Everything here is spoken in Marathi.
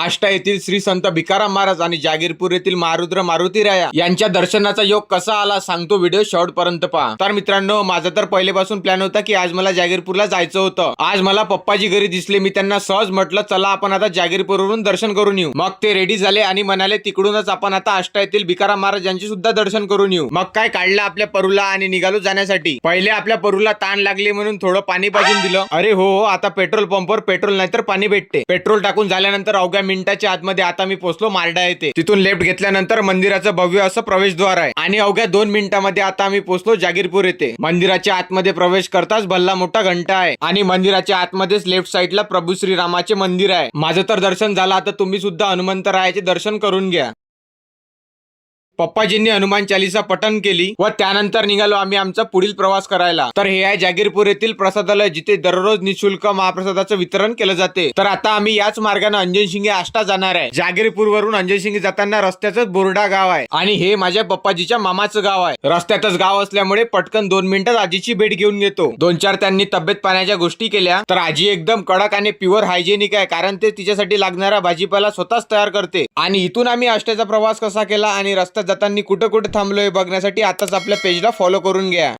आष्टा येथील श्री संत भिकाराम महाराज आणि जागीरपूर येथील महारुद्र मारुती राया यांच्या दर्शनाचा योग कसा आला सांगतो, व्हिडिओ शेवट पर्यंत पहा. तर मित्रांनो, माझा तर पहिलेपासून प्लॅन होता की आज मला जागीरपूरला जायचं होतं. आज मला पप्पाजी घरी दिसले. मी त्यांना सहज म्हटलं चला आपण आता जागीरपूरवरून दर्शन करून येऊ. मग ते रेडी झाले आणि म्हणाले तिकडूनच आपण आता आष्टा येथील भिकाराम महाराज यांचे सुद्धा दर्शन करून येऊ. मग काय काढलं आपल्या परूला आणि निघालो जाण्यासाठी. पहिले आपल्या परूला ताण लागली म्हणून थोडं पाणी पाजून दिलं. अरे हो, आता पेट्रोल पंपवर पेट्रोल नाही तर पाणी भेटते. पेट्रोल टाकून झाल्यानंतर अवघ्या मिनिटाच्या आतमध्ये आता मी पोहोचलो मार्डा येथे. तिथून लेफ्ट घेतल्यानंतर मंदिराचं भव्य असं प्रवेशद्वार आहे आणि अवघ्या 2 मिनिटांमध्ये आता आम्ही पोहोचलो जागीरपूर येथे. मंदिराच्या आतमध्ये प्रवेश करताच भल्ला मोठा घंटा आहे आणि मंदिराच्या आतमध्येच लेफ्ट साईडला प्रभू श्रीरामाचे मंदिर आहे. माझं तर दर्शन झालं. आता तुम्ही सुद्धा हनुमंतरायाचे दर्शन करून घ्या. पप्पाजींनी हनुमान चालीसा पठण केली व त्यानंतर निघालो आम्ही आमचा पुढील प्रवास करायला. तर हे आहे जागीरपूर येथील प्रसादालय, जिथे दररोज निशुल्क महाप्रसादाचं वितरण केलं जाते. तर आता आम्ही याच मार्गाने अंजनशिंगे आष्टा जाणार आहे. जागीरपूर वरून अंजनशिंगे जाताना रस्त्यातच बोर्डा गाव आहे आणि हे माझ्या पप्पाजीच्या मामाचं गाव आहे. रस्त्यातच गाव असल्यामुळे पटकन 2 मिनिटात आजीची भेट घेऊन घेतो. 2-4 त्यांनी तब्येत पाण्याच्या गोष्टी केल्या. तर आजी एकदम कडक आणि प्युअर हायजेनिक आहे, कारण ते तिच्यासाठी लागणारा भाजीपाला स्वतःच तयार करते. आणि इथून आम्ही आष्ट्याचा प्रवास कसा केला आणि रस्त्यात जाताना कुठे कुठे थांबलोय बघण्यासाठी आताच आपल्या पेजला फॉलो करून घ्या.